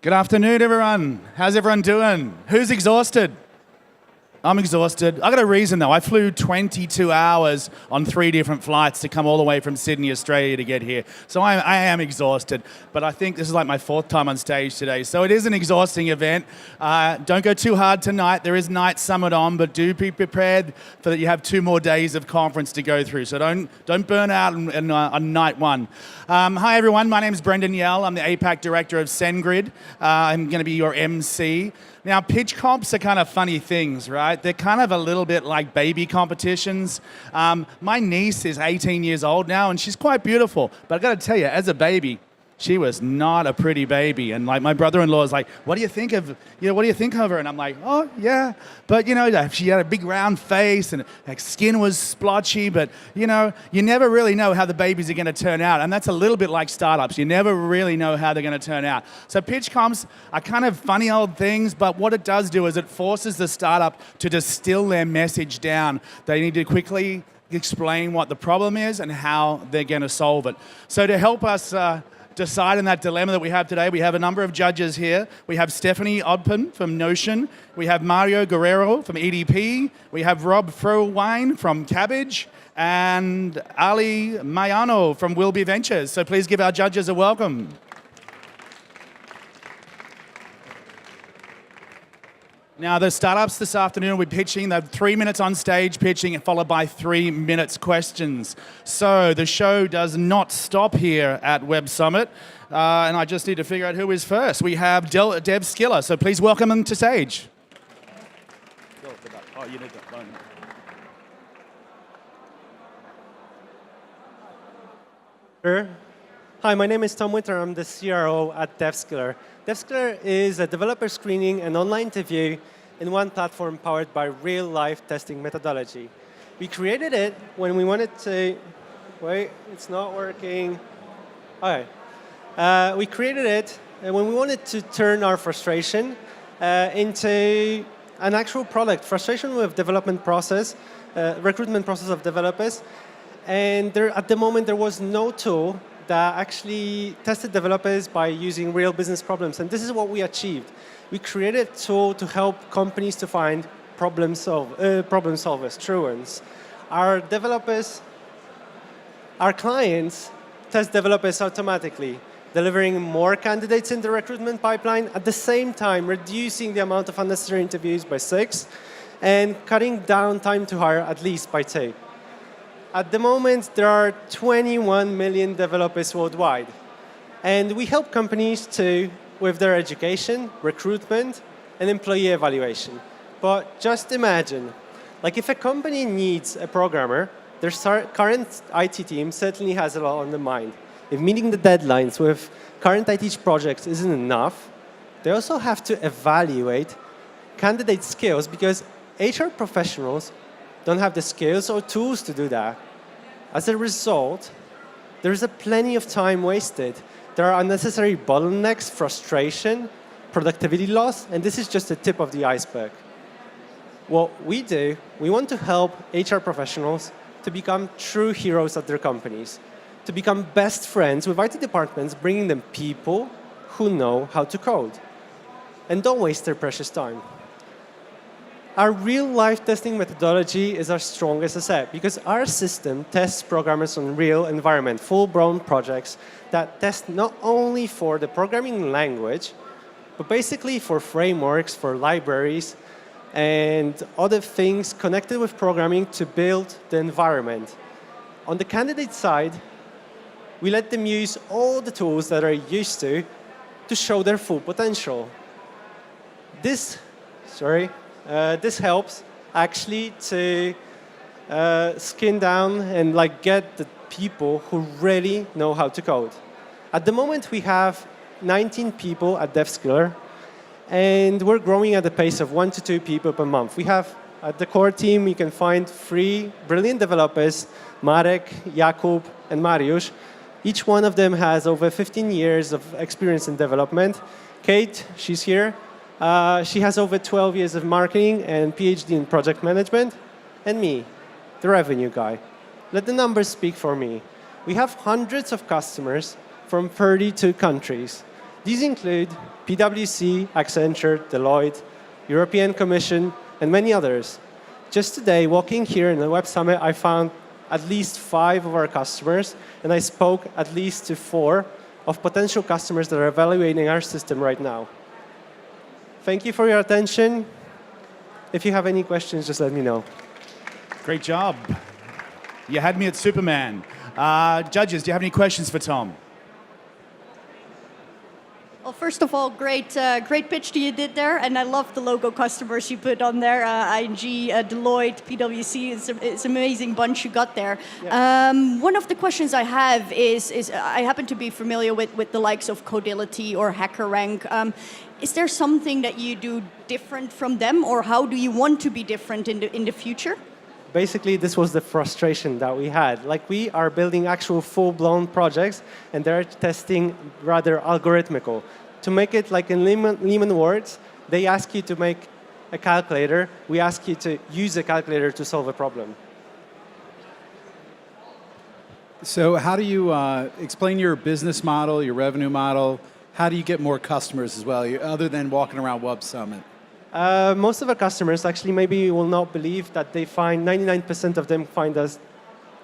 Good afternoon, everyone. How's everyone doing? Who's exhausted? I'm exhausted. I got a reason though. I flew 22 hours on 3 different flights to come all the way from Sydney, Australia to get here. So I am exhausted, but I think this is like my 4th time on stage today. So it is an exhausting event. Don't go too hard tonight. There is Night Summit on, but do be prepared for that you have 2 more days of conference to go through. So don't burn out on night 1. Hi everyone, my name is Brendan Yell. I'm the APAC Director of SendGrid. I'm going to be your MC. Now, pitch comps are kind of funny things, right? They're kind of a little bit like baby competitions. My niece is 18 years old now, and she's quite beautiful. But I've got to tell you, as a baby, she was not a pretty baby. And like my brother-in-law is like, what do you think of her? And I'm like, oh, yeah. But, she had a big round face and her skin was splotchy. But, you never really know how the babies are going to turn out. And that's a little bit like startups. You never really know how they're going to turn out. So pitch comps are kind of funny old things. But what it does do is it forces the startup to distill their message down. They need to quickly explain what the problem is and how they're going to solve it. So to help us decide in that dilemma that we have today, we have a number of judges here. We have Stephanie Odpen from Notion. We have Mario Guerrero from EDP. We have Rob Frowine from Cabbage. And Ali Mayano from Will Be Ventures. So please give our judges a welcome. Now, the startups this afternoon will be pitching. They have 3 minutes on stage pitching, followed by 3 minutes questions. So the show does not stop here at Web Summit. And I just need to figure out who is first. We have Deb Skiller. So please welcome them to stage. Oh, you need that phone. Sure. Hi, my name is Tom Winter. I'm the CRO at DevSkiller. DevSkiller is a developer screening and online interview in one platform powered by real-life testing methodology. We created it when we wanted to... Wait, it's not working. Okay. We created it when we wanted to turn our frustration into an actual product. Frustration with development process, recruitment process of developers. And at the moment, there was no tool that actually tested developers by using real business problems. And this is what we achieved. We created a tool to help companies to find problem solvers, true ones. Our developers, our clients test developers automatically, delivering more candidates in the recruitment pipeline, at the same time reducing the amount of unnecessary interviews by 6 and cutting down time to hire at least by 2. At the moment, there are 21 million developers worldwide. And we help companies with their education, recruitment, and employee evaluation. But just imagine, like if a company needs a programmer, their current IT team certainly has a lot on the mind. If meeting the deadlines with current IT projects isn't enough, they also have to evaluate candidate skills because HR professionals don't have the skills or tools to do that. As a result, there is plenty of time wasted. There are unnecessary bottlenecks, frustration, productivity loss, and this is just the tip of the iceberg. What we do, we want to help HR professionals to become true heroes at their companies, to become best friends with IT departments, bringing them people who know how to code and don't waste their precious time. Our real-life testing methodology is our strongest asset because our system tests programmers on real environment, full-blown projects that test not only for the programming language, but basically for frameworks, for libraries, and other things connected with programming to build the environment. On the candidate side, we let them use all the tools that are used to show their full potential. This helps actually to skin down and get the people who really know how to code. At the moment, we have 19 people at DevSkiller, and we're growing at a pace of 1 to 2 people per month. We have, at the core team, you can find 3 brilliant developers, Marek, Jakub, and Mariusz. Each one of them has over 15 years of experience in development. Kate, she's here. She has over 12 years of marketing and PhD in project management. And me, the revenue guy. Let the numbers speak for me. We have hundreds of customers from 32 countries. These include PwC, Accenture, Deloitte, European Commission, and many others. Just today, walking here in the Web Summit, I found at least 5 of our customers, and I spoke at least to 4 of potential customers that are evaluating our system right now. Thank you for your attention. If you have any questions, just let me know. Great job. You had me at Superman. Judges, do you have any questions for Tom? Well, first of all, great pitch that you did there, and I love the logo customers you put on there. ING, Deloitte, PwC. It's an amazing bunch you got there. Yeah. One of the questions I have is I happen to be familiar with the likes of Codility or HackerRank. Is there something that you do different from them, or how do you want to be different in the future? Basically, this was the frustration that we had. Like, we are building actual full-blown projects, and they're testing rather algorithmical. To make it like in Lehman words, they ask you to make a calculator. We ask you to use a calculator to solve a problem. So how do you explain your business model, your revenue model? How do you get more customers as well, other than walking around Web Summit? Most of our customers actually maybe will not believe that they find 99% of them find us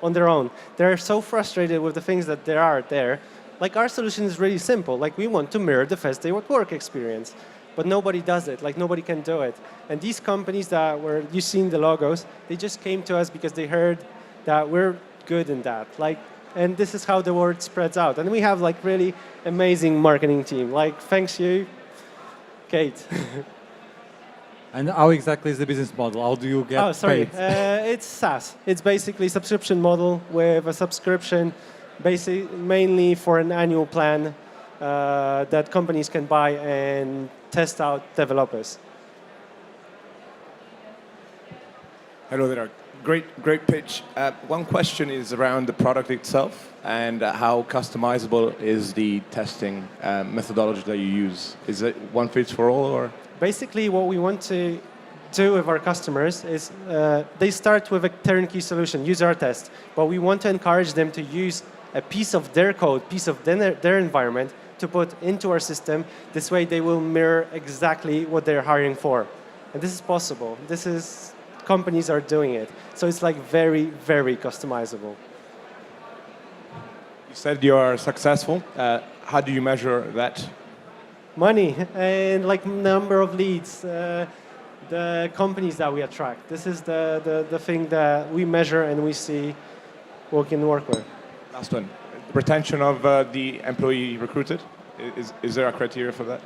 on their own. They're so frustrated with the things that there are there. Like, our solution is really simple. Like, we want to mirror the first day at work experience, but nobody does it. Like, nobody can do it. And these companies that were, you've seen the logos, they just came to us because they heard that we're good in that. Like, and this is how the word spreads out. And we have like really amazing marketing team. Like, thanks you, Kate. And how exactly is the business model? How do you get paid? It's SaaS. It's basically a subscription model with a subscription mainly for an annual plan that companies can buy and test out developers. Hello there. Great pitch. One question is around the product itself and how customizable is the testing methodology that you use. Is it one fits for all, or? Basically, what we want to do with our customers is they start with a turnkey solution, use our test, but we want to encourage them to use a piece of their code, piece of their environment to put into our system. This way they will mirror exactly what they're hiring for. And this is possible. Companies are doing it. So it's like very, very customizable. You said you are successful. How do you measure that? Money and like number of leads, the companies that we attract. This is the thing that we measure and we see we can work with. Last one. Retention of the employee recruited. Is there a criteria for that?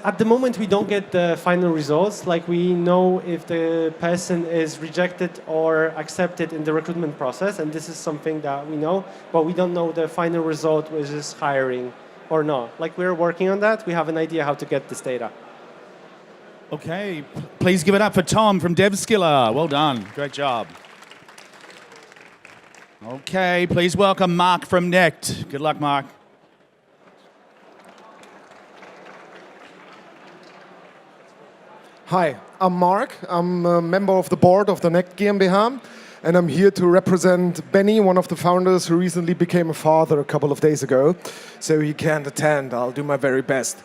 At the moment, we don't get the final results. Like, we know if the person is rejected or accepted in the recruitment process, and this is something that we know, but we don't know the final result, which is hiring or not. Like, we're working on that. We have an idea how to get this data. Okay, please give it up for Tom from DevSkiller. Well done, great job. Okay, please welcome Mark from Nect. Good luck, Mark. Hi, I'm Mark. I'm a member of the board of the Nect GmbH, and I'm here to represent Benny, one of the founders who recently became a father a couple of days ago. So he can't attend. I'll do my very best.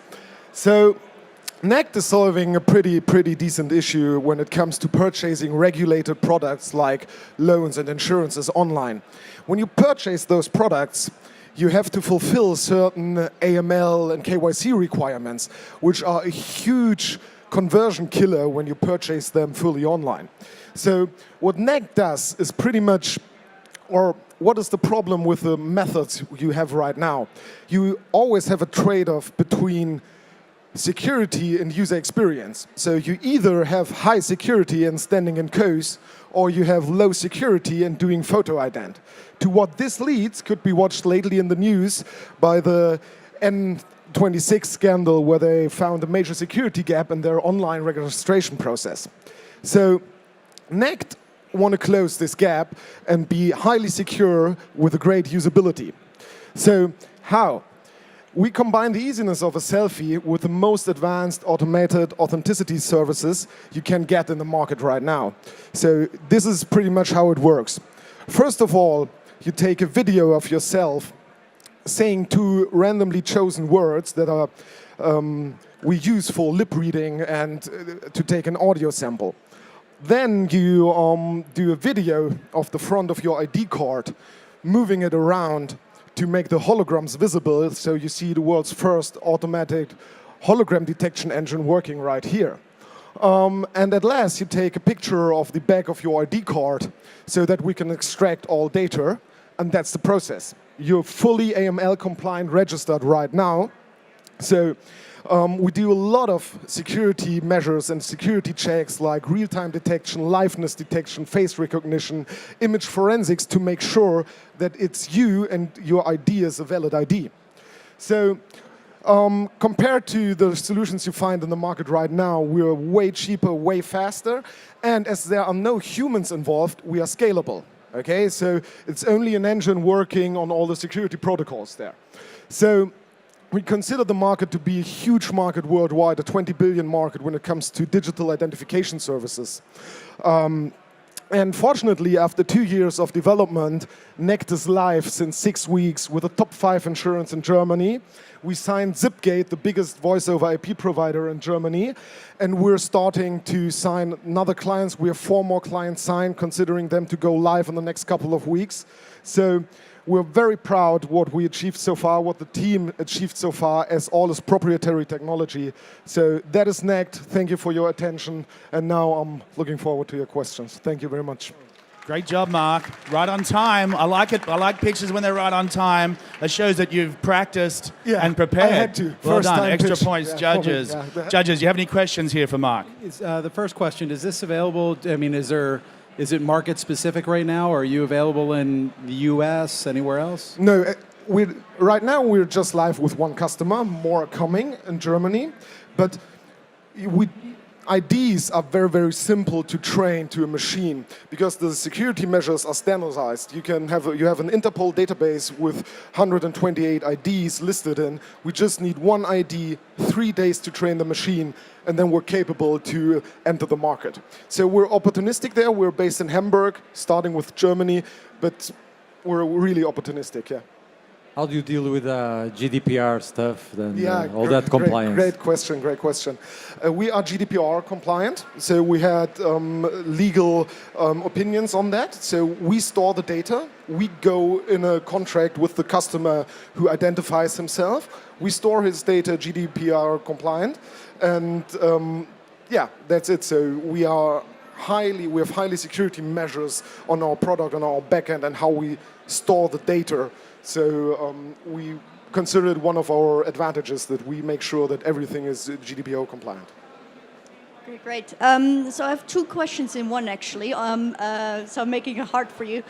So Nect is solving a pretty decent issue when it comes to purchasing regulated products like loans and insurances online. When you purchase those products, you have to fulfill certain AML and KYC requirements, which are a huge conversion killer when you purchase them fully online. So what Nect does is pretty much, or what is the problem with the methods you have right now? You always have a trade-off between security and user experience. So you either have high security and standing in queues, or you have low security and doing photo ident. To what this leads could be watched lately in the news by the N26 scandal, where they found a major security gap in their online registration process. So Nect want to close this gap and be highly secure with a great usability. So how? We combine the easiness of a selfie with the most advanced automated authenticity services you can get in the market right now. So this is pretty much how it works. First of all, you take a video of yourself saying two randomly chosen words that are we use for lip reading and to take an audio sample. Then you do a video of the front of your ID card, moving it around to make the holograms visible, so you see the world's first automatic hologram detection engine working right here. And at last, you take a picture of the back of your ID card so that we can extract all data, and that's the process. You're fully AML compliant registered right now. So we do a lot of security measures and security checks like real-time detection, liveness detection, face recognition, image forensics to make sure that it's you and your ID is a valid ID. So compared to the solutions you find in the market right now, we're way cheaper, way faster, and as there are no humans involved, we are scalable. Okay, so it's only an engine working on all the security protocols there. So we consider the market to be a huge market worldwide, a 20 billion market when it comes to digital identification services. And fortunately, after 2 years of development, NECT is live since 6 weeks with a top 5 insurance in Germany. We signed Zipgate, the biggest voice over IP provider in Germany, and we're starting to sign another clients. We have 4 more clients signed, considering them to go live in the next couple of weeks. So we're very proud what we achieved so far, what the team achieved so far, as all is proprietary technology. So that is NECT. Thank you for your attention. And now I'm looking forward to your questions. Thank you very much. Great job, Mark. Right on time. I like it. I like pictures when they're right on time. It shows that you've practiced and prepared. I had to. Well First done. time Extra pitch. points, judges. Yeah. Judges, do you have any questions here for Mark? The first question, is this available? I mean, is it market specific right now? Or are you available in the US, anywhere else? No, right now we're just live with one customer, more coming in Germany. But IDs are very, very simple to train to a machine because the security measures are standardized. You have an Interpol database with 128 IDs listed in. We just need one ID, 3 days to train the machine, and then we're capable to enter the market. So we're opportunistic there. We're based in Hamburg, starting with Germany, but we're really opportunistic, yeah. How do you deal with GDPR stuff and all that Great compliance? Great question. We are GDPR compliant, so we had legal opinions on that. So we store the data. We go in a contract with the customer who identifies himself. We store his data GDPR compliant, and that's it. So we have highly security measures on our product, on our backend, and how we store the data. So we consider it one of our advantages that we make sure that everything is GDPR compliant. Great. So I have 2 questions in one, actually. So I'm making it hard for you.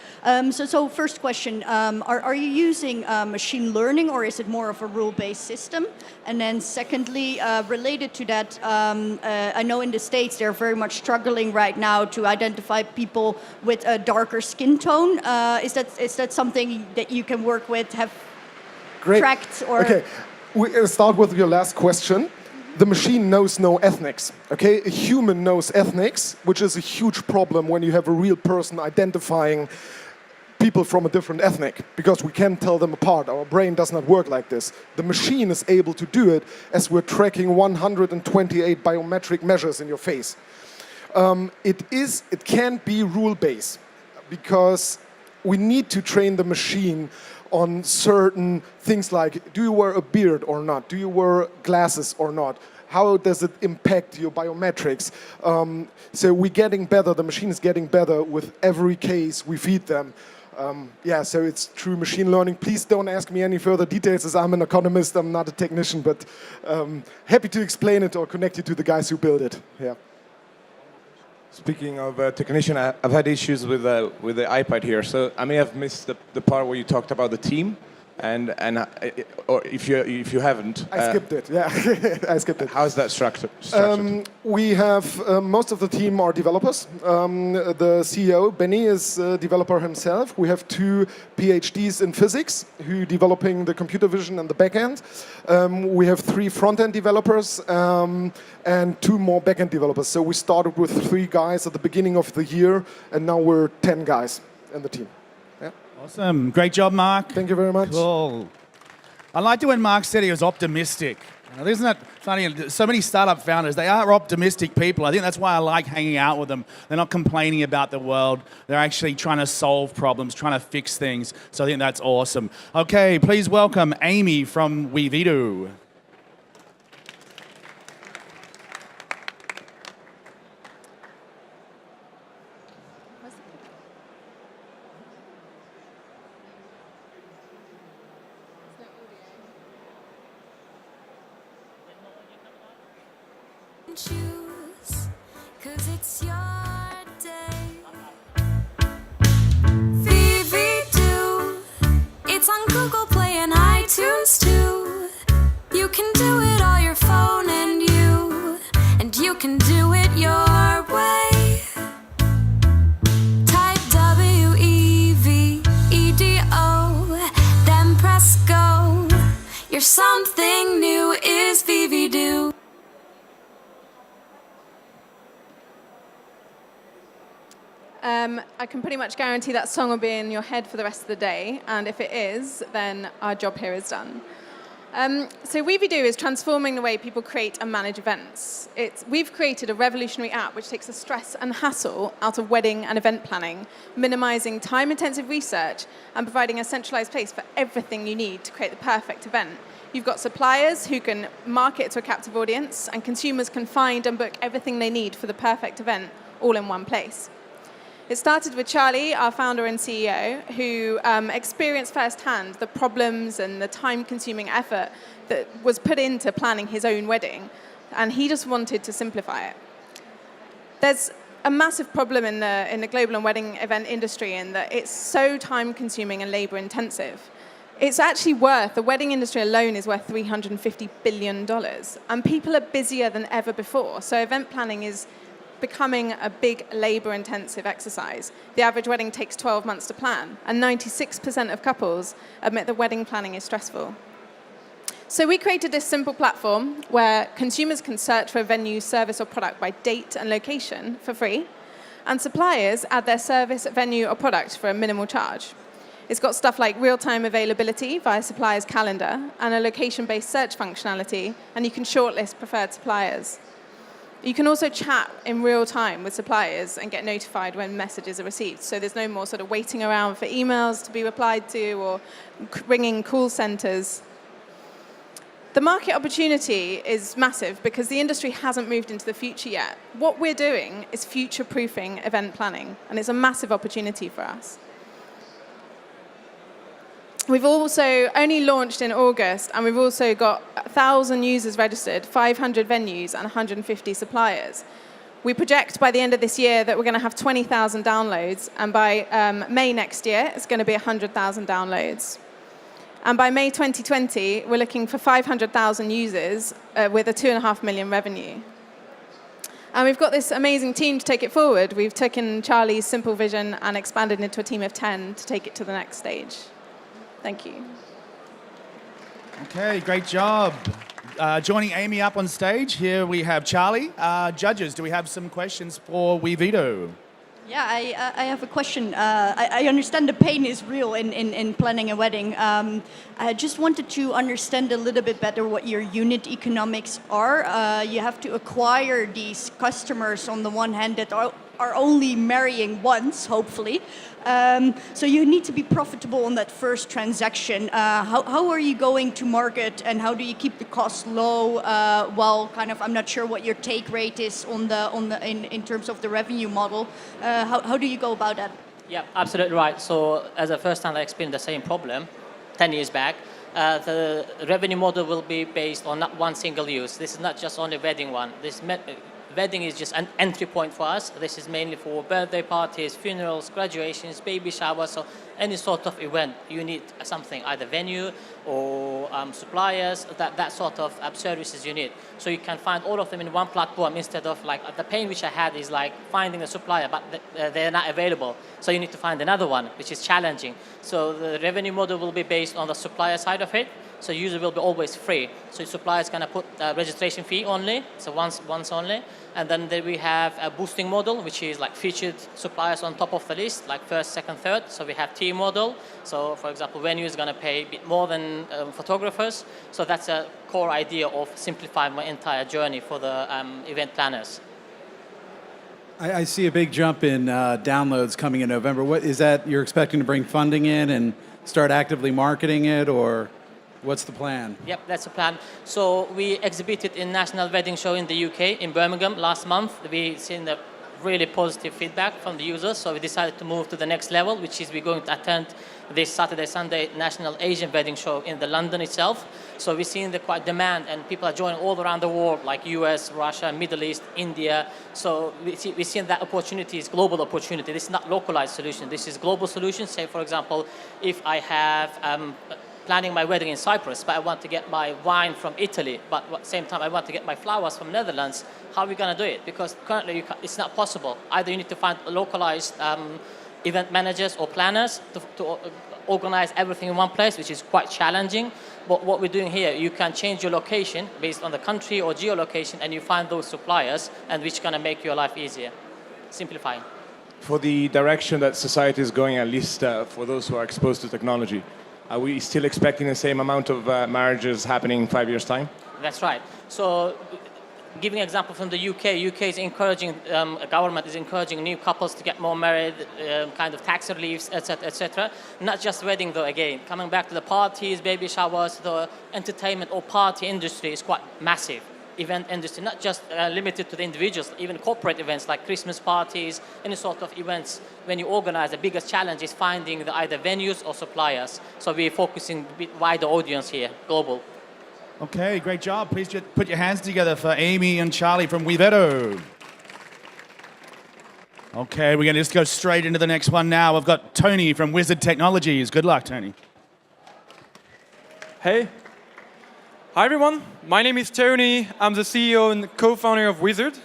So first question, are you using machine learning, or is it more of a rule-based system? And then secondly, related to that, I know in the States they're very much struggling right now to identify people with a darker skin tone. Is that something that you can work with, have tracked? Or Okay, we start with your last question. The machine knows no ethnics, okay? A human knows ethnics, which is a huge problem when you have a real person identifying people from a different ethnic, because we can't tell them apart. Our brain does not work like this. The machine is able to do it as we're tracking 128 biometric measures in your face. It can't be rule-based, because we need to train the machine on certain things like, do you wear a beard or not? Do you wear glasses or not? How does it impact your biometrics? So we're getting better, the machine is getting better with every case we feed them. So it's true machine learning. Please don't ask me any further details, as I'm an economist, I'm not a technician, but happy to explain it or connect you to the guys who build it. Yeah. Speaking of technician, I've had issues with the iPad here, so I may have missed the part where you talked about the team, or if you haven't, I skipped it. Yeah, I skipped it. How is that structured? We have most of the team are developers. The CEO Benny is a developer himself. We have 2 PhDs in physics who developing the computer vision and the backend. We have 3 front-end developers and 2 more backend developers. So we started with 3 guys at the beginning of the year, and now we're 10 guys in the team. Yeah. Awesome. Great job, Mark. Thank you very much. Cool. I liked it when Mark said he was optimistic. Now, isn't that funny? So many startup founders, they are optimistic people. I think that's why I like hanging out with them. They're not complaining about the world. They're actually trying to solve problems, trying to fix things. So I think that's awesome. Okay, please welcome Amy from Wevedo. Choose, 'cause it's your day. Wevedo, it's on Google Play and iTunes too. You can do it on your phone and you can do it your way. Type Wevedo, then press go. Your something new is Wevedo. I can pretty much guarantee that song will be in your head for the rest of the day, and if it is, then our job here is done. So Wevedo is transforming the way people create and manage events. We've created a revolutionary app which takes the stress and hassle out of wedding and event planning, minimizing time-intensive research and providing a centralized place for everything you need to create the perfect event. You've got suppliers who can market to a captive audience, and consumers can find and book everything they need for the perfect event all in one place. It started with Charlie, our founder and CEO, who experienced firsthand the problems and the time-consuming effort that was put into planning his own wedding, and he just wanted to simplify it. There's a massive problem in the global and wedding event industry in that it's so time-consuming and labor-intensive. It's actually the wedding industry alone is worth $350 billion, and people are busier than ever before, so event planning is becoming a big labor-intensive exercise. The average wedding takes 12 months to plan, and 96% of couples admit that wedding planning is stressful. So we created this simple platform where consumers can search for a venue, service, or product by date and location for free, and suppliers add their service, venue, or product for a minimal charge. It's got stuff like real-time availability via supplier's calendar and a location-based search functionality, and you can shortlist preferred suppliers. You can also chat in real time with suppliers and get notified when messages are received. So there's no more sort of waiting around for emails to be replied to or ringing call centers. The market opportunity is massive because the industry hasn't moved into the future yet. What we're doing is future-proofing event planning, and it's a massive opportunity for us. We've also only launched in August, and we've also got 1,000 users registered, 500 venues, and 150 suppliers. We project by the end of this year that we're going to have 20,000 downloads, and by May next year, it's going to be 100,000 downloads. And by May 2020, we're looking for 500,000 users with a 2.5 million revenue. And we've got this amazing team to take it forward. We've taken Charlie's simple vision and expanded it into a team of 10 to take it to the next stage. Thank you. Okay, great job. Joining Amy up on stage, here we have Charlie. Judges, do we have some questions for Wevedo? Yeah, I have a question. I understand the pain is real in planning a wedding. I just wanted to understand a little bit better what your unit economics are. You have to acquire these customers on the one hand that are only marrying once, hopefully. So you need to be profitable on that first transaction. How are you going to market, and how do you keep the cost low while kind of, I'm not sure what your take rate is in terms of the revenue model. How do you go about that? Yeah, absolutely right. So as a first time I experienced the same problem 10 years back. The revenue model will be based on not one single use. This is not just only wedding one. Wedding is just an entry point for us. This is mainly for birthday parties, funerals, graduations, baby showers. So any sort of event, you need something, either venue or suppliers, that sort of services you need. So you can find all of them in one platform instead of like the pain which I had is like finding a supplier, but they're not available. So you need to find another one, which is challenging. So the revenue model will be based on the supplier side of it. So user will be always free. So supplier is going to put a registration fee only, so once only. And then we have a boosting model, which is like featured suppliers on top of the list, like first, second, third. So we have tier model. So for example, venue is going to pay a bit more than photographers. So that's a core idea of simplifying my entire journey for the event planners. I see a big jump in downloads coming in November. What is that? You're expecting to bring funding in and start actively marketing it, or what's the plan? Yep, that's the plan. So we exhibited in National Wedding Show in the UK, in Birmingham, last month. We've seen the really positive feedback from the users, so we decided to move to the next level, which is we're going to attend this Saturday, Sunday National Asian Wedding Show in the London itself. So we're seeing the quite demand, and people are joining all around the world, like US, Russia, Middle East, India. So we're seeing that opportunity is global opportunity. This is not localized solution. This is global solution. Say, for example, if I have planning my wedding in Cyprus, but I want to get my wine from Italy, but at the same time I want to get my flowers from Netherlands, how are we going to do it? Because currently it's not possible. Either you need to find localized event managers or planners to organize everything in one place, which is quite challenging. But what we're doing here, you can change your location based on the country or geolocation, and you find those suppliers, and which is going to make your life easier, simplifying. For the direction that society is going, at least for those who are exposed to technology, are we still expecting the same amount of marriages happening in 5 years' time? That's right. So, giving an example from the UK is encouraging, government is encouraging new couples to get more married, kind of tax reliefs, etc., etc. Not just wedding, though, again. Coming back to the parties, baby showers, the entertainment or party industry is quite massive. Event industry, not just limited to the individuals, even corporate events like Christmas parties, any sort of events. When you organize, the biggest challenge is finding either venues or suppliers. So we're focusing a bit wider audience here, global. Okay, great job. Please just put your hands together for Amy and Charlie from Wevedo. Okay, we're going to just go straight into the next one now. We've got Tony from Uizard Technologies. Good luck, Tony. Hey. Hi, everyone. My name is Tony. I'm the CEO and co-founder of Uizard.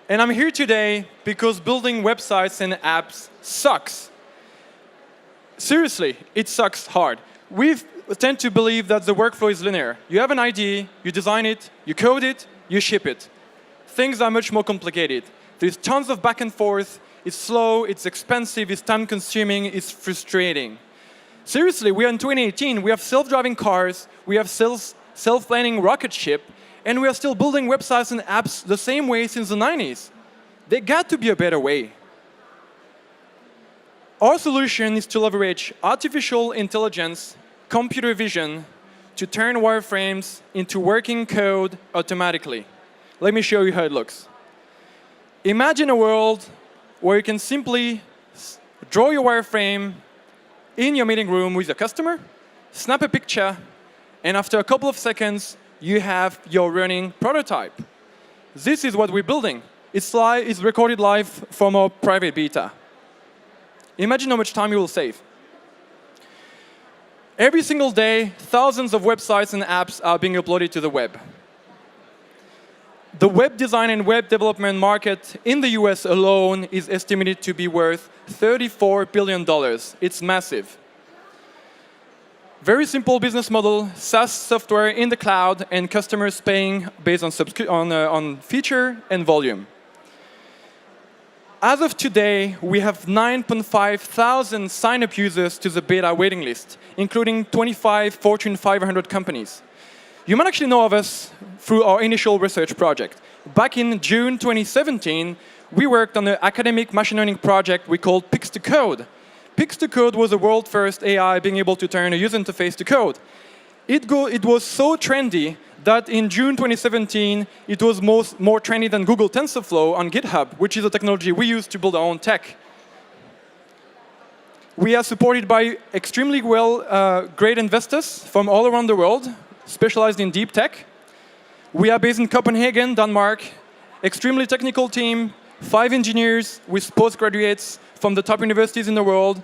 And I'm here today because building websites and apps sucks. Seriously, it sucks hard. We tend to believe that the workflow is linear. You have an idea, you design it, you code it, you ship it. Things are much more complicated. There's tons of back and forth. It's slow, it's expensive, it's time-consuming, it's frustrating. Seriously, we are in 2018. We have self-driving cars. We have self-landing rocket ship, and we are still building websites and apps the same way since the 90s. There got to be a better way. Our solution is to leverage artificial intelligence, computer vision, to turn wireframes into working code automatically. Let me show you how it looks. Imagine a world where you can simply draw your wireframe in your meeting room with your customer, snap a picture, and after a couple of seconds, you have your running prototype. This is what we're building. It's recorded live from our private beta. Imagine how much time you will save. Every single day, thousands of websites and apps are being uploaded to the web. The web design and web development market in the US alone is estimated to be worth $34 billion. It's massive. Very simple business model, SaaS software in the cloud, and customers paying based on feature and volume. As of today, we have 9.5 thousand sign-up users to the beta waiting list, including 25 Fortune 500 companies. You might actually know of us through our initial research project. Back in June 2017, we worked on an academic machine learning project we called Pix to Code. Pix to Code was the world's first AI being able to turn a user interface to code. It was so trendy that in June 2017, it was more trendy than Google TensorFlow on GitHub, which is a technology we use to build our own tech. We are supported by extremely great investors from all around the world, specialized in deep tech. We are based in Copenhagen, Denmark. Extremely technical team, 5 engineers with postgraduates from the top universities in the world,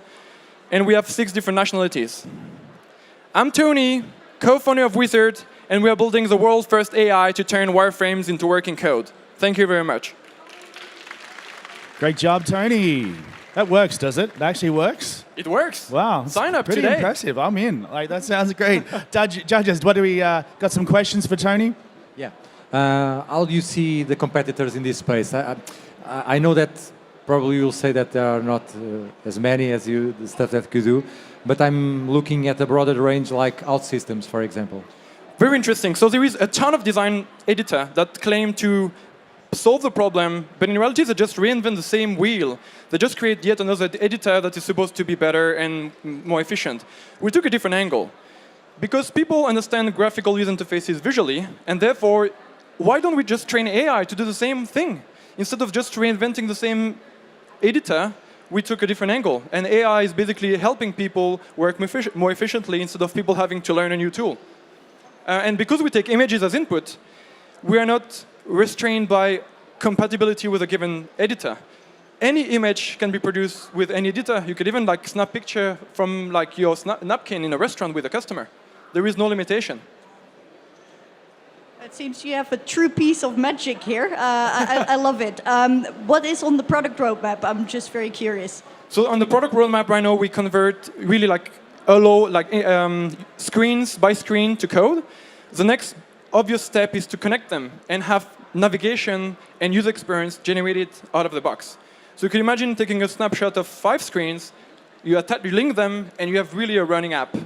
and we have 6 different nationalities. I'm Tony, co-founder of Uizard, and we are building the world's first AI to turn wireframes into working code. Thank you very much. Great job, Tony. That works, does it? It actually works? It works. Wow. Sign up pretty today. impressive. I'm in. Like, that sounds great. Judges, what do we got some questions for Tony? Yeah. How do you see the competitors in this space? I know that probably you'll say that there are not as many as you, the stuff that you do, but I'm looking at a broader range like OutSystems, for example. Very interesting. So there is a ton of design editor that claim to solve the problem, but in reality they just reinvent the same wheel. They just create yet another editor that is supposed to be better and more efficient. We took a different angle. Because people understand graphical user interfaces visually, and therefore, why don't we just train AI to do the same thing? Instead of just reinventing the same editor, we took a different angle. And AI is basically helping people work more efficiently instead of people having to learn a new tool. And because we take images as input, we are not restrained by compatibility with a given editor. Any image can be produced with any editor. You could even like snap picture from like your napkin in a restaurant with a customer. There is no limitation. It seems you have a true piece of magic here. I love it. What is on the product roadmap? I'm just very curious. So on the product roadmap right now, we convert really like screens by screen to code. The next obvious step is to connect them and have navigation and user experience generated out of the box. So you can imagine taking a snapshot of 5 screens, you link them, and you have really a running app.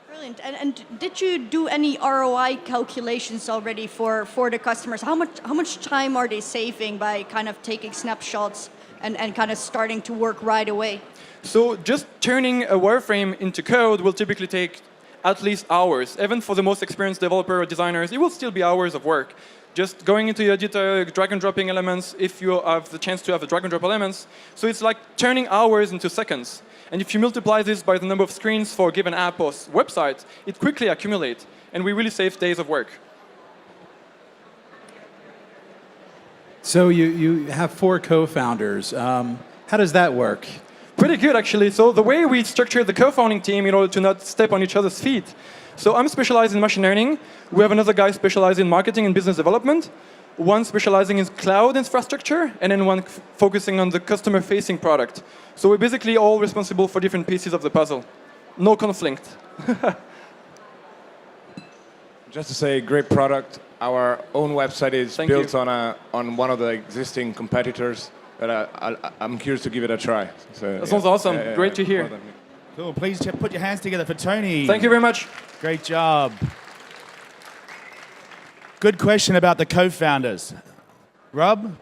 Brilliant. And did you do any ROI calculations already for the customers? How much time are they saving by kind of taking snapshots and kind of starting to work right away? So just turning a wireframe into code will typically take at least hours. Even for the most experienced developer or designers, it will still be hours of work. Just going into your editor, drag and dropping elements, if you have the chance to have a drag and drop elements. So it's like turning hours into seconds. And if you multiply this by the number of screens for a given app or website, it quickly accumulates. And we really save days of work. So you have 4 co-founders. How does that work? Pretty good, actually. So the way we structured the co-founding team in order to not step on each other's feet. So I'm specialized in machine learning. We have another guy specialized in marketing and business development. One specializing in cloud infrastructure, and then one focusing on the customer-facing product. So we're basically all responsible for different pieces of the puzzle. No conflict. Just to say, great product. Our own website is built on one of the existing competitors. But I'm curious to give it a try. So, that sounds awesome. Great to hear. Cool. Please put your hands together for Tony. Thank you very much. Great job. Good question about the co-founders. Rob,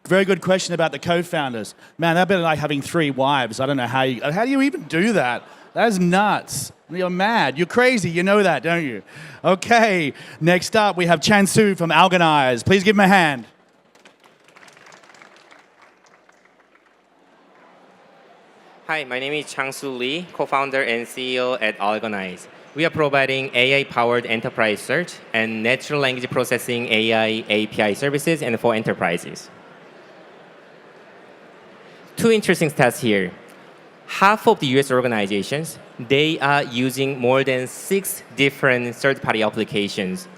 very good question about the co-founders. Man, that'd be like having 3 wives. I don't know how do you even do that? That is nuts. You're mad. You're crazy. You know that, don't you? Okay. Next up, we have Chansu from Alganize. Please give him a hand. Hi, my name is Chang-Soo Lee, co-founder and CEO at Organize. We are providing AI-powered enterprise search and natural language processing AI API services and for enterprises. 2 interesting stats here. Half of the US organizations, they are using more than 6 different third-party applications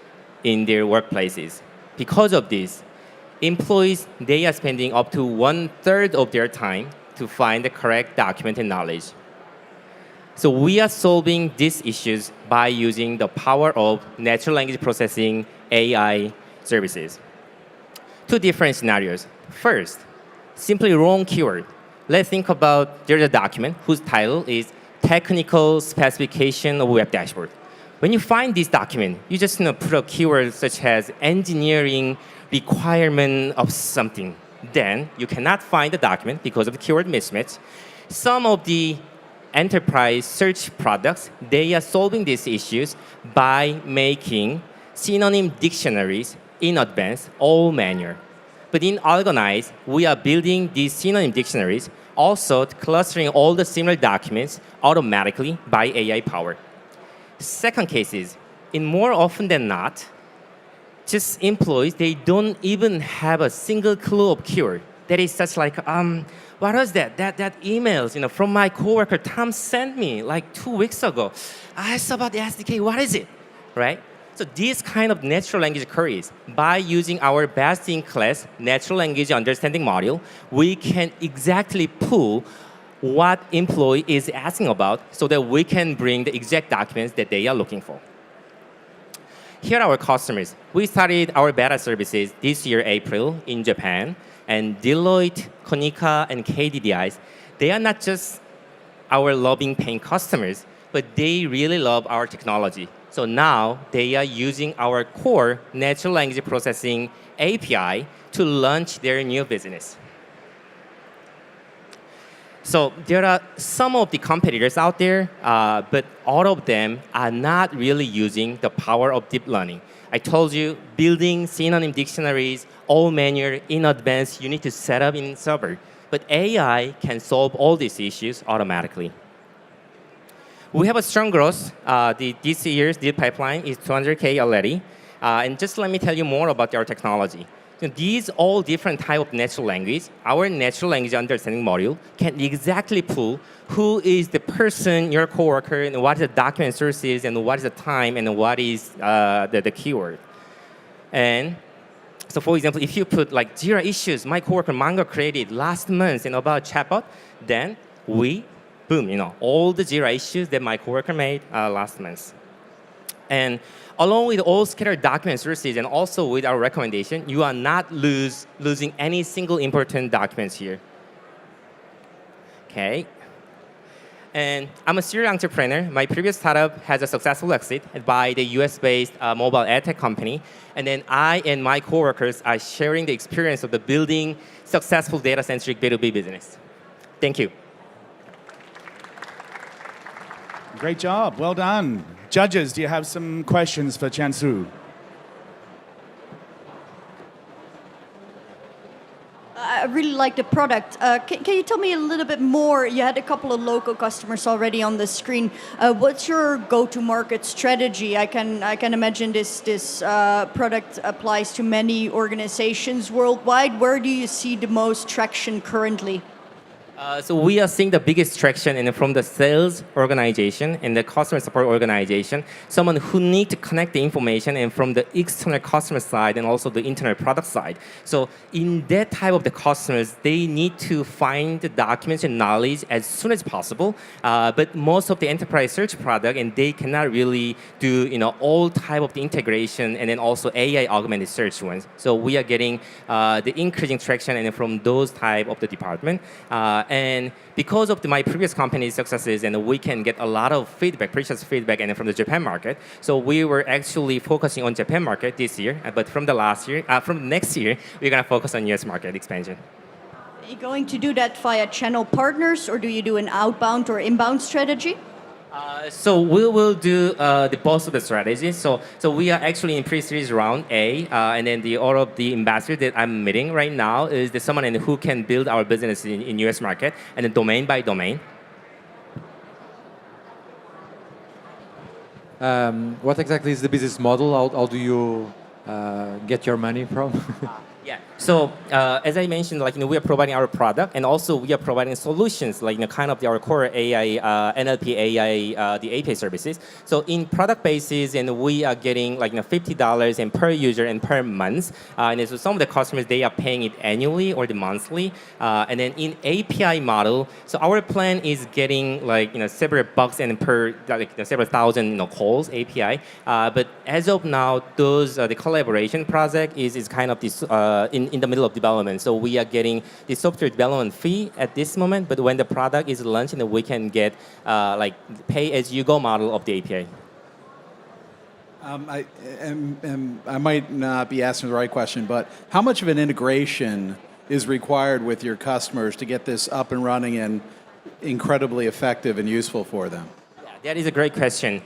in their workplaces. Because of this, employees, they are spending up to 1/3 of their time to find the correct document and knowledge. So we are solving these issues by using the power of natural language processing AI services. 2 different scenarios. First, simply wrong keyword. Let's think about there's a document whose title is Technical Specification of Web Dashboard. When you find this document, you just put a keyword such as engineering requirement of something. Then you cannot find the document because of the keyword mismatch. Some of the enterprise search products, they are solving these issues by making synonym dictionaries in advance, all manual. But in Organize, we are building these synonym dictionaries, also clustering all the similar documents automatically by AI power. Second case is, in more often than not, just employees, they don't even have a single clue of keyword. That is such like, what was that? That emails, from my coworker Tom sent me like 2 weeks ago. I saw about the SDK, what is it, right? So these kind of natural language queries, by using our best-in-class natural language understanding module, we can exactly pull what employee is asking about so that we can bring the exact documents that they are looking for. Here are our customers. We started our beta services this year, April, in Japan. And Deloitte, Konica, and KDDI, they are not just our loving paying customers, but they really love our technology. So now they are using our core natural language processing API to launch their new business. So there are some of the competitors out there, but all of them are not really using the power of deep learning. I told you, building synonym dictionaries, all manual in advance, you need to set up in server. But AI can solve all these issues automatically. We have a strong growth. This year's deal pipeline is 200K already. And just let me tell you more about our technology. These all different type of natural language, our natural language understanding module can exactly pull who is the person, your coworker, and what is the document sources, and what is the time, and what is the keyword. And so, for example, if you put like Jira issues, my coworker Mango created last month and about chatbot, then boom, all the Jira issues that my coworker made last month. And along with all scattered document sources and also with our recommendation, you are not losing any single important documents here. Okay. And I'm a serial entrepreneur. My previous startup has a successful exit by the US-based mobile ad tech company. And then I and my coworkers are sharing the experience of the building successful data-centric B2B business. Thank you. Great job. Well done. Judges, do you have some questions for Chansu? I really like the product. Can you tell me a little bit more? You had a couple of local customers already on the screen. What's your go-to-market strategy? I can imagine this product applies to many organizations worldwide. Where do you see the most traction currently? So we are seeing the biggest traction from the sales organization and the customer support organization, someone who need to connect the information and from the external customer side and also the internal product side. So in that type of the customers, they need to find the documents and knowledge as soon as possible. But most of the enterprise search product, and they cannot really do all type of the integration and then also AI augmented search ones. So we are getting the increasing traction and from those type of the department. And because of my previous company's successes, and we can get a lot of feedback, precious feedback, and from the Japan market. So we were actually focusing on Japan market this year, but from next year, we're gonna focus on US market expansion. Are you going to do that via channel partners, or do you do an outbound or inbound strategy? So we will do both of the strategies. So we are actually in pre-series round A, and then all of the ambassadors that I'm meeting right now is someone who can build our business in US market and then domain by domain. What exactly is the business model? How do you get your money from? Yeah. So as I mentioned, we are providing our product, and also we are providing solutions, kind of our core AI, NLP AI, the API services. So in product basis, and we are getting $50 and per user and per month. And so some of the customers, they are paying it annually or the monthly. And then in API model, so our plan is getting several bucks and per several thousand calls API. But as of now, the collaboration project is kind of this. In the middle of development. So we are getting the software development fee at this moment, but when the product is launched, we can get pay-as-you-go model of the API. I might not be asking the right question, but how much of an integration is required with your customers to get this up and running and incredibly effective and useful for them? Yeah, that is a great question.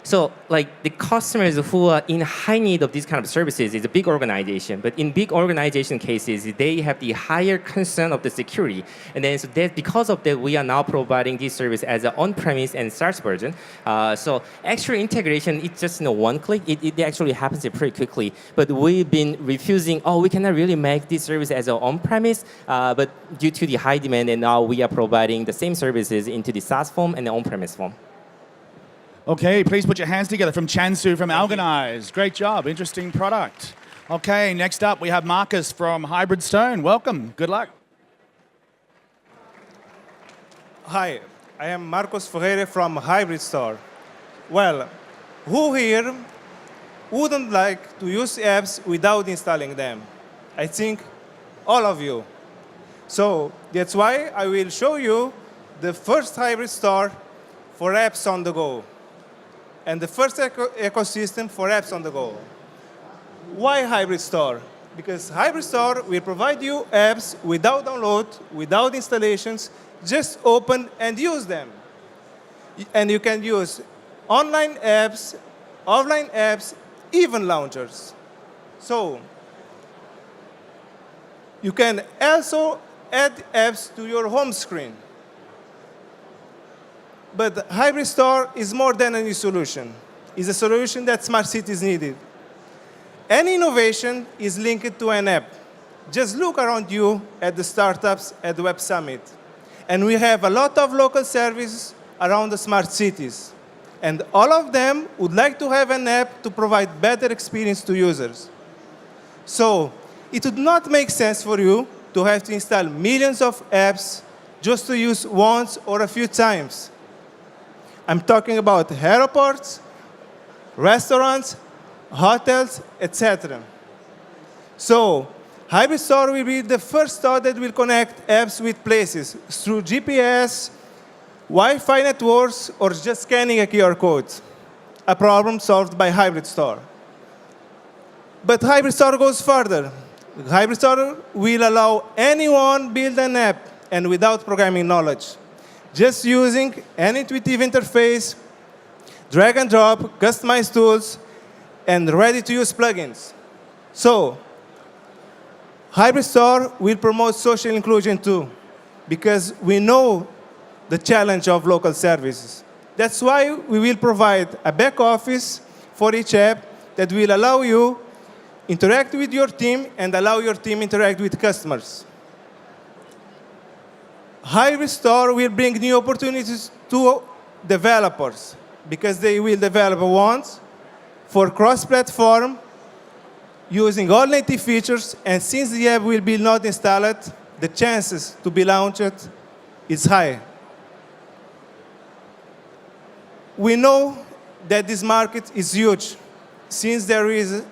So the customers who are in high need of these kind of services is a big organization, but in big organization cases, they have the higher concern of the security. And then so that because of that, we are now providing this service as an on-premise and SaaS version. So actual integration, it's just one click. It actually happens pretty quickly. But we've been refusing, we cannot really make this service as an on-premise, but due to the high demand, and now we are providing the same services into the SaaS form and the on-premise form. Okay, please put your hands together from Chansu from Alganize. Great job. Interesting product. Okay, next up we have Marcus from Hybrid Stone. Welcome. Good luck. Hi, I am Marcos Ferreira from Hybrid Store. Well, who here wouldn't like to use apps without installing them? I think all of you. So that's why I will show you the first hybrid store for apps on the go and the first ecosystem for apps on the go. Why hybrid store? Because hybrid store will provide you apps without download, without installations, just open and use them. And you can use online apps, offline apps, even launchers. So you can also add apps to your home screen. But hybrid store is more than a new solution. It's a solution that smart cities needed. Any innovation is linked to an app. Just look around you at the startups at the Web Summit. And we have a lot of local services around the smart cities. And all of them would like to have an app to provide better experience to users. So it would not make sense for you to have to install millions of apps just to use once or a few times. I'm talking about airports, restaurants, hotels, etc. So Hybrid Store will be the first store that will connect apps with places through GPS, Wi-Fi networks, or just scanning a QR code. A problem solved by Hybrid Store. But Hybrid Store goes further. Hybrid Store will allow anyone build an app and without programming knowledge. Just using an intuitive interface, drag and drop, customized tools, and ready-to-use plugins. So Hybrid Store will promote social inclusion too, because we know the challenge of local services. That's why we will provide a back office for each app that will allow you interact with your team and allow your team interact with customers. Hybrid Store will bring new opportunities to developers because they will develop once for cross-platform using all native features, and since the app will be not installed, the chances to be launched is high. We know that this market is huge, since there is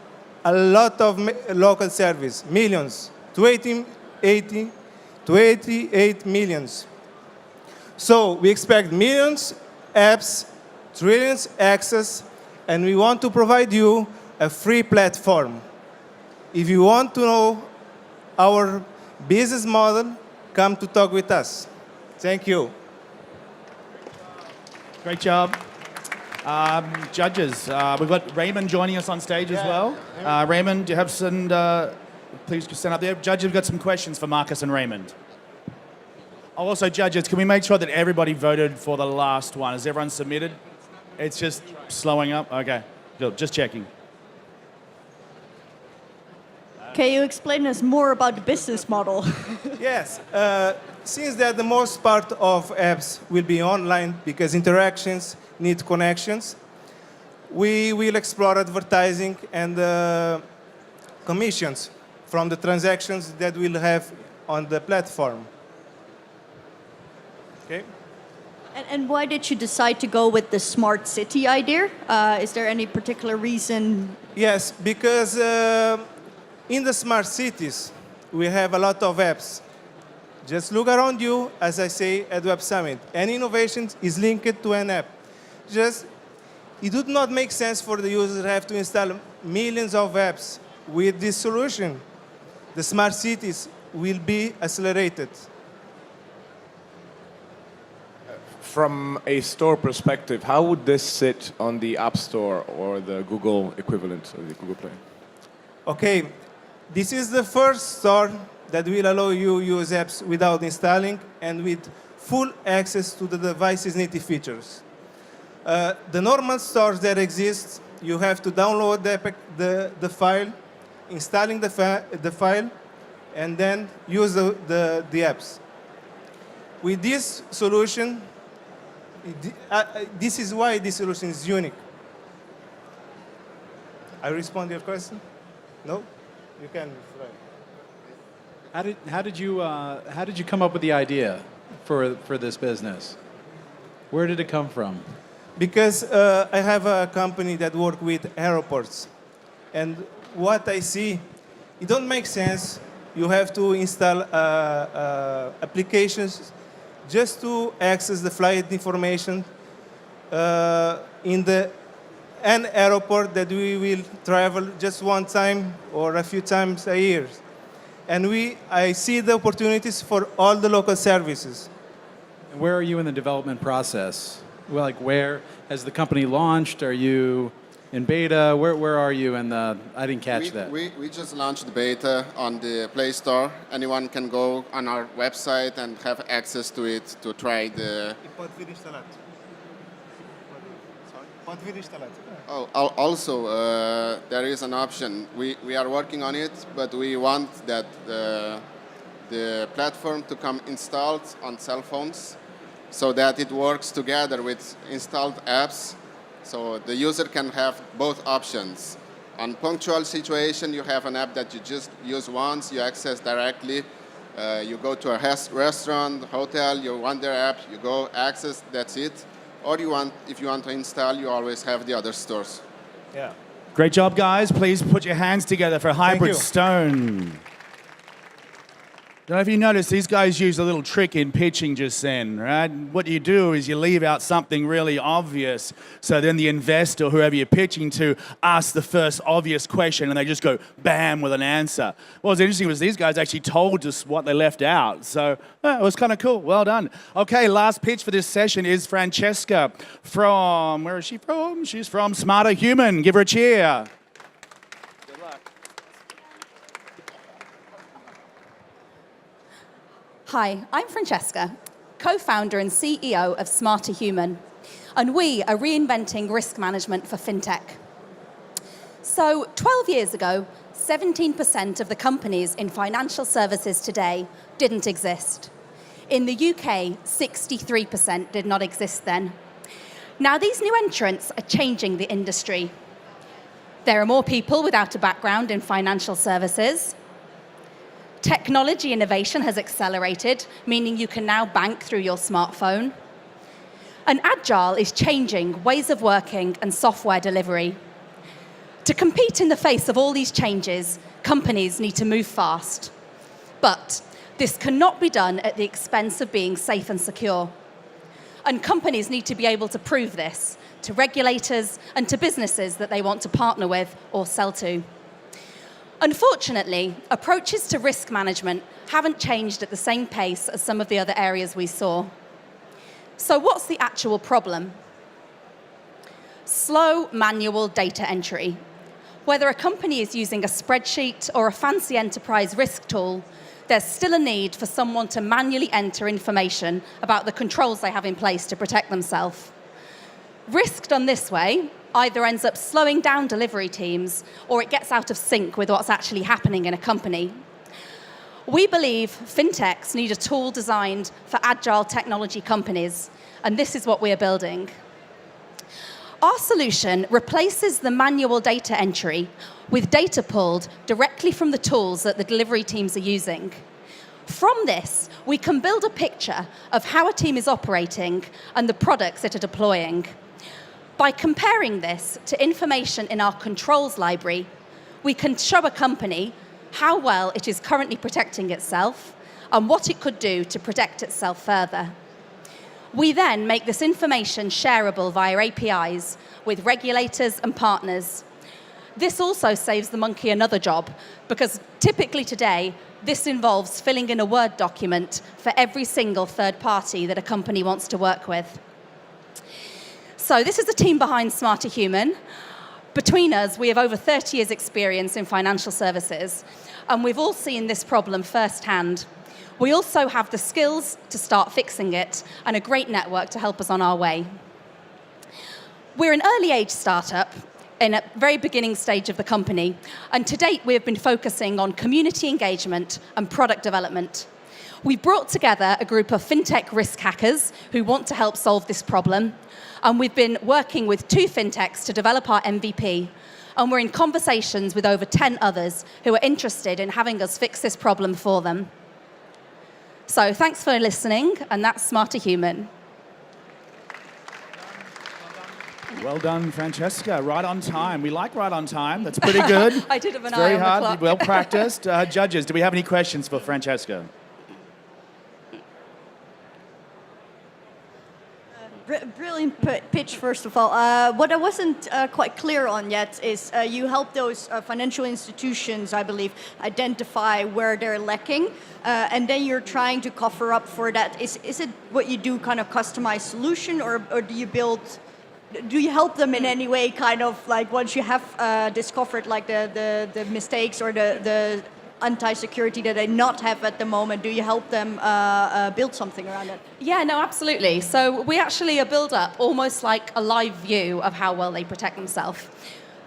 a lot of local service, millions, to 88 millions. So we expect millions apps, trillions access, and we want to provide you a free platform. If you want to know our business model, come to talk with us. Thank you. Great job. Judges, we've got Raymond joining us on stage as well. Raymond, do you have some, please just stand up there. Judges, we've got some questions for Marcus and Raymond. Also, judges, can we make sure that everybody voted for the last one? Has everyone submitted? It's just slowing up? Okay, good, just checking. Can you explain us more about the business model? Yes, since that the most part of apps will be online because interactions need connections, we will explore advertising and commissions from the transactions that we'll have on the platform. Okay. And why did you decide to go with the smart city idea? Is there any particular reason? Yes, because in the smart cities, we have a lot of apps. Just look around you, as I say at Web Summit. Any innovation is linked to an app. It would not make sense for the user to have to install millions of apps. With this solution, the smart cities will be accelerated. From a store perspective, how would this sit on the App Store or the Google equivalent of the Google Play? Okay, this is the first store that will allow you to use apps without installing and with full access to the device's native features. The normal stores that exist, you have to download the file, installing the file, and then use the apps. With this solution, This is why this solution is unique. I respond to your question? No? You can. Right. How did you come up with the idea for this business? Where did it come from? Because I have a company that works with airports. And what I see, it don't make sense. You have to install applications just to access the flight information in an airport that we will travel just one time or a few times a year. And I see the opportunities for all the local services. And where are you in the development process? Well, like, where has the company launched? Are you in beta? Where are you in the... I didn't catch that. We just launched the beta on the Play Store. Anyone can go on our website and have access to it to try the... Oh, also, there is an option. We are working on it, but we want that the platform to come installed on cell phones so that it works together with installed apps, so the user can have both options. On punctual situation, you have an app that you just use once, you access directly. You go to a restaurant, hotel, you want their app, you go access, that's it. Or if you want to install, you always have the other stores. Yeah. Great job, guys. Please put your hands together for Hybrid Stone. Don't know if you noticed, these guys use a little trick in pitching just then, right? What you do is you leave out something really obvious, so then the investor, whoever you're pitching to, asks the first obvious question, and they just go bam with an answer. What was interesting was these guys actually told us what they left out, so it was kind of cool. Well done. Okay, last pitch for this session is Francesca from, where is she from? She's from Smarter Human. Give her a cheer. Hi, I'm Francesca, co-founder and CEO of Smarter Human, and we are reinventing risk management for fintech. So 12 years ago, 17% of the companies in financial services today didn't exist. In the UK, 63% did not exist then. Now, these new entrants are changing the industry. There are more people without a background in financial services. Technology innovation has accelerated, meaning you can now bank through your smartphone. And Agile is changing ways of working and software delivery. To compete in the face of all these changes, companies need to move fast. But this cannot be done at the expense of being safe and secure. And companies need to be able to prove this to regulators and to businesses that they want to partner with or sell to. Unfortunately, approaches to risk management haven't changed at the same pace as some of the other areas we saw. So what's the actual problem? Slow manual data entry. Whether a company is using a spreadsheet or a fancy enterprise risk tool, there's still a need for someone to manually enter information about the controls they have in place to protect themselves. Risk done this way either ends up slowing down delivery teams or it gets out of sync with what's actually happening in a company. We believe fintechs need a tool designed for agile technology companies, and this is what we are building. Our solution replaces the manual data entry with data pulled directly from the tools that the delivery teams are using. From this, we can build a picture of how a team is operating and the products it are deploying. By comparing this to information in our controls library, we can show a company how well it is currently protecting itself and what it could do to protect itself further. We then make this information shareable via APIs with regulators and partners. This also saves the monkey another job, because typically today, this involves filling in a Word document for every single third party that a company wants to work with. So this is the team behind Smarter Human. Between us, we have over 30 years' experience in financial services, and we've all seen this problem firsthand. We also have the skills to start fixing it and a great network to help us on our way. We're an early-age startup in a very beginning stage of the company, and to date, we have been focusing on community engagement and product development. We've brought together a group of fintech risk hackers who want to help solve this problem. And we've been working with 2 fintechs to develop our MVP. And we're in conversations with over 10 others who are interested in having us fix this problem for them. So thanks for listening, and that's Smarter Human. Well done, Francesca. Right on time. We like right on time. That's pretty good. I did have an It's eye very on the hard. clock. Well practiced. Judges, do we have any questions for Francesca? Brilliant pitch, first of all. What I wasn't quite clear on yet is you help those financial institutions, I believe, identify where they're lacking, and then you're trying to cover up for that. Is it what you do, kind of customized solution, or do you help them in any way, kind of like once you have discovered like the mistakes or the anti-security that they not have at the moment, do you help them build something around it? Yeah, no, absolutely. So we actually build up almost like a live view of how well they protect themselves.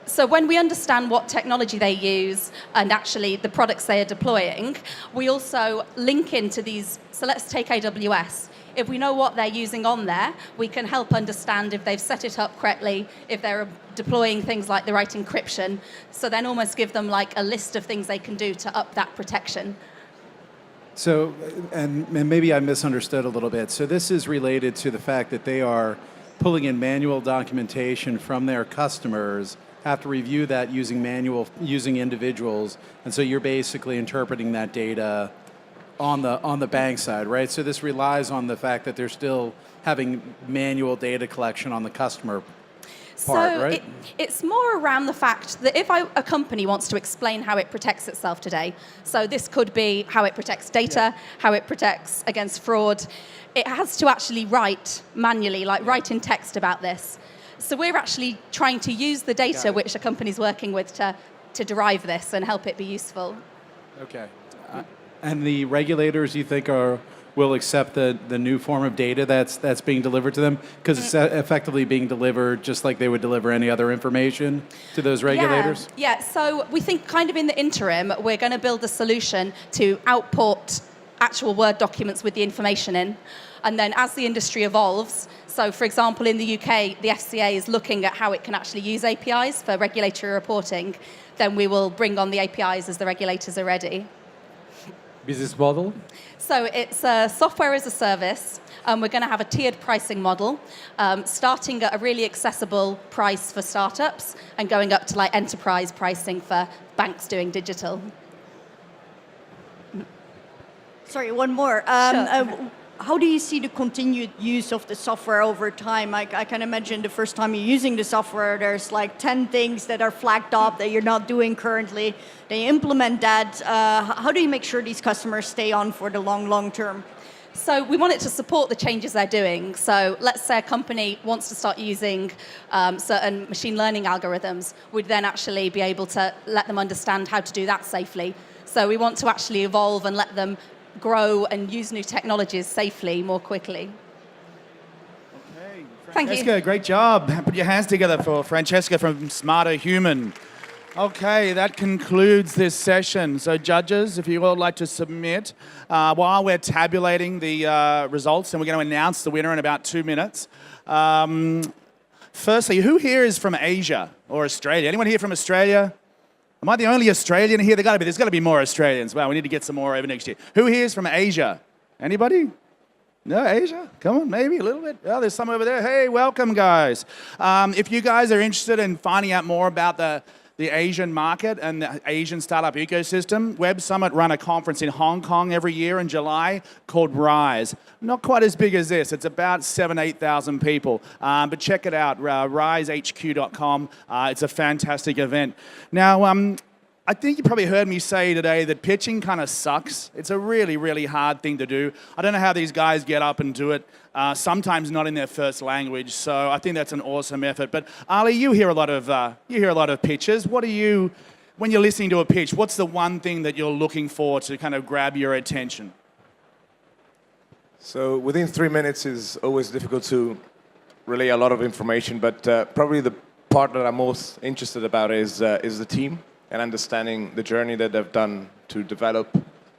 So when we understand what technology they use and actually the products they are deploying, we also link into these. So let's take AWS. If we know what they're using on there, we can help understand if they've set it up correctly, if they're deploying things like the right encryption. So then almost give them like a list of things they can do to up that protection. So, and maybe I misunderstood a little bit. So this is related to the fact that they are pulling in manual documentation from their customers, have to review that using individuals, and so you're basically interpreting that data on the bank side, right? So this relies on the fact that they're still having manual data collection on the customer part, right? It's more around the fact that if a company wants to explain how it protects itself today, so this could be how it protects data, how it protects against fraud, it has to actually write manually, like write in text about this. So we're actually trying to use the data which a company's working with to derive this and help it be useful. Okay. And the regulators, you think, will accept the new form of data that's being delivered to them? Because it's effectively being delivered just like they would deliver any other information to those regulators? Yeah, so we think kind of in the interim, we're going to build a solution to output actual Word documents with the information in. And then as the industry evolves, so for example, in the UK, the FCA is looking at how it can actually use APIs for regulatory reporting, then we will bring on the APIs as the regulators are ready. Business model? So it's software as a service. We're going to have a tiered pricing model, starting at a really accessible price for startups and going up to like enterprise pricing for banks doing digital. Sorry, one more. Sure. How do you see the continued use of the software over time? I can imagine the first time you're using the software, there's like 10 things that are flagged up that you're not doing currently. They implement that. How do you make sure these customers stay on for the long term? So we want it to support the changes they're doing. So let's say a company wants to start using certain machine learning algorithms. We'd then actually be able to let them understand how to do that safely. So we want to actually evolve and let them grow and use new technologies safely more quickly. Okay, Thank you. Francesca, great job. Put your hands together for Francesca from Smarter Human. Okay, that concludes this session. So judges, if you would like to submit, while we're tabulating the results, and we're going to announce the winner in about 2 minutes. Firstly, who here is from Asia or Australia? Anyone here from Australia? Am I the only Australian here? There's got to be more Australians. Wow, we need to get some more over next year. Who here is from Asia? Anybody? No, Asia? Come on, maybe a little bit. Oh, there's some over there. Hey, welcome, guys. If you guys are interested in finding out more about the Asian market and the Asian startup ecosystem, Web Summit run a conference in Hong Kong every year in July called Rise. Not quite as big as this. It's about 8,000 people. But check it out, risehq.com. It's a fantastic event. Now, I think you probably heard me say today that pitching kind of sucks. It's a really, really hard thing to do. I don't know how these guys get up and do it, sometimes not in their first language. So I think that's an awesome effort. But Ali, you hear a lot of pitches. What do you, when you're listening to a pitch, what's the one thing that you're looking for to kind of grab your attention? So within 3 minutes is always difficult to relay a lot of information, but probably the part that I'm most interested about is the team and understanding the journey that they've done to develop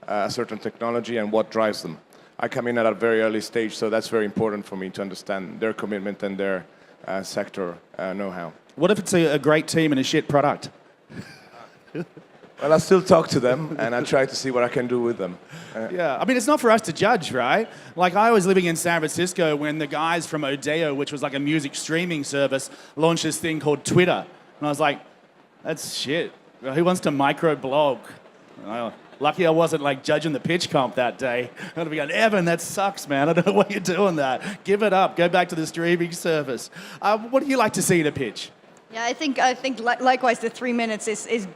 a certain technology and what drives them. I come in at a very early stage, so that's very important for me to understand their commitment and their sector know-how. What if it's a great team and a shit product? Well, I still talk to them, and I try to see what I can do with them. Yeah, I mean, it's not for us to judge, right? Like, I was living in San Francisco when the guys from Wevedo, which was like a music streaming service, launched this thing called Twitter. And I was like, that's shit. Who wants to microblog? Lucky I wasn't like judging the pitch comp that day. I'd be going, Evan, that sucks, man. I don't know why you're doing that. Give it up. Go back to the streaming service. What do you like to see in a pitch? Yeah, I think likewise the 3 minutes is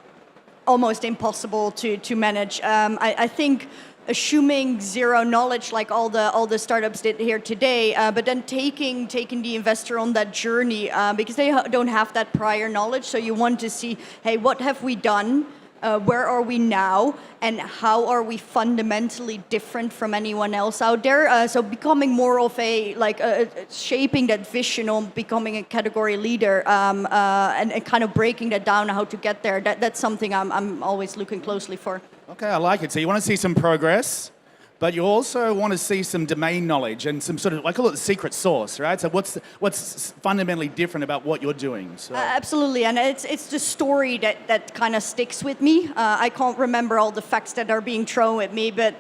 almost impossible to manage. I think assuming zero knowledge, like all the startups did here today, but then taking the investor on that journey because they don't have that prior knowledge. So you want to see, hey, what have we done? Where are we now, and how are we fundamentally different from anyone else out there? So becoming more of shaping that vision on becoming a category leader, and kind of breaking that down, how to get there. That's something I'm always looking closely for. Okay, I like it. So you want to see some progress, but you also want to see some domain knowledge and some sort of, I call it the secret sauce, right? So what's fundamentally different about what you're doing? So. Absolutely, and it's the story that kind of sticks with me. I can't remember all the facts that are being thrown at me, but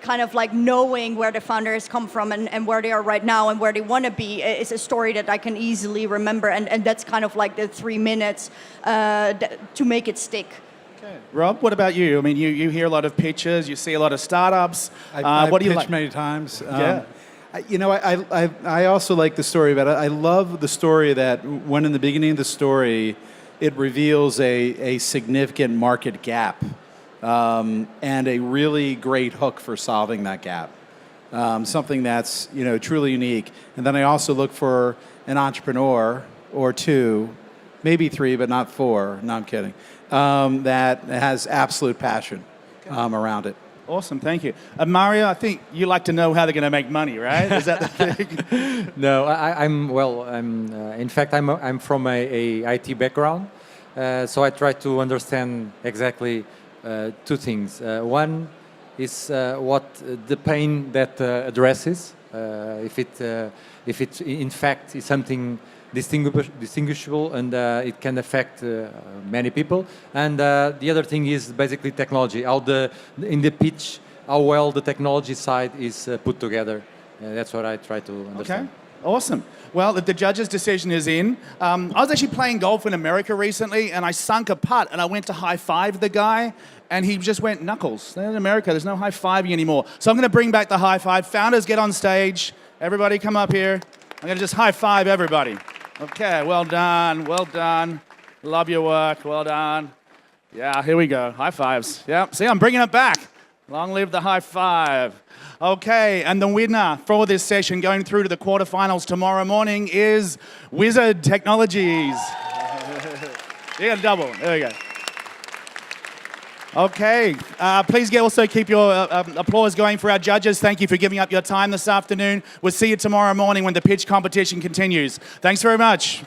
kind of like knowing where the founders come from and where they are right now and where they want to be is a story that I can easily remember, and that's kind of like the 3 minutes to make it stick. Okay. Rob, what about you? I mean, you hear a lot of pitches, you see a lot of startups. I've do you pitched like? many times. Yeah. I also like the story about it. I love the story that when in the beginning of the story, it reveals a significant market gap and a really great hook for solving that gap. Something that's truly unique. And then I also look for an entrepreneur or two, maybe 3, but not 4. No, I'm kidding. That has absolute passion around it. Awesome, thank you. Mario, I think you like to know how they're going to make money, right? Is that the thing? No, in fact, I'm from a IT background, so I try to understand exactly 2 things. One is what the pain that addresses, if it in fact is something distinguishable and it can affect many people. And the other thing is basically technology. In the pitch, how well the technology side is put together. That's what I try to understand. Okay, awesome. Well, the judge's decision is in. I was actually playing golf in America recently, and I sunk a putt, and I went to high-five the guy, and he just went knuckles. In America, there's no high-fiving anymore. So I'm going to bring back the high-five. Founders, get on stage. Everybody come up here. I'm going to just high-five everybody. Okay, well done, well done. Love your work, well done. Yeah, here we go, high fives. Yeah, see, I'm bringing it back. Long live the high five. Okay, and the winner for this session going through to the quarterfinals tomorrow morning is Uizard Technologies. You got a double, there we go. Okay, please also keep your applause going for our judges. Thank you for giving up your time this afternoon. We'll see you tomorrow morning when the pitch competition continues. Thanks very much.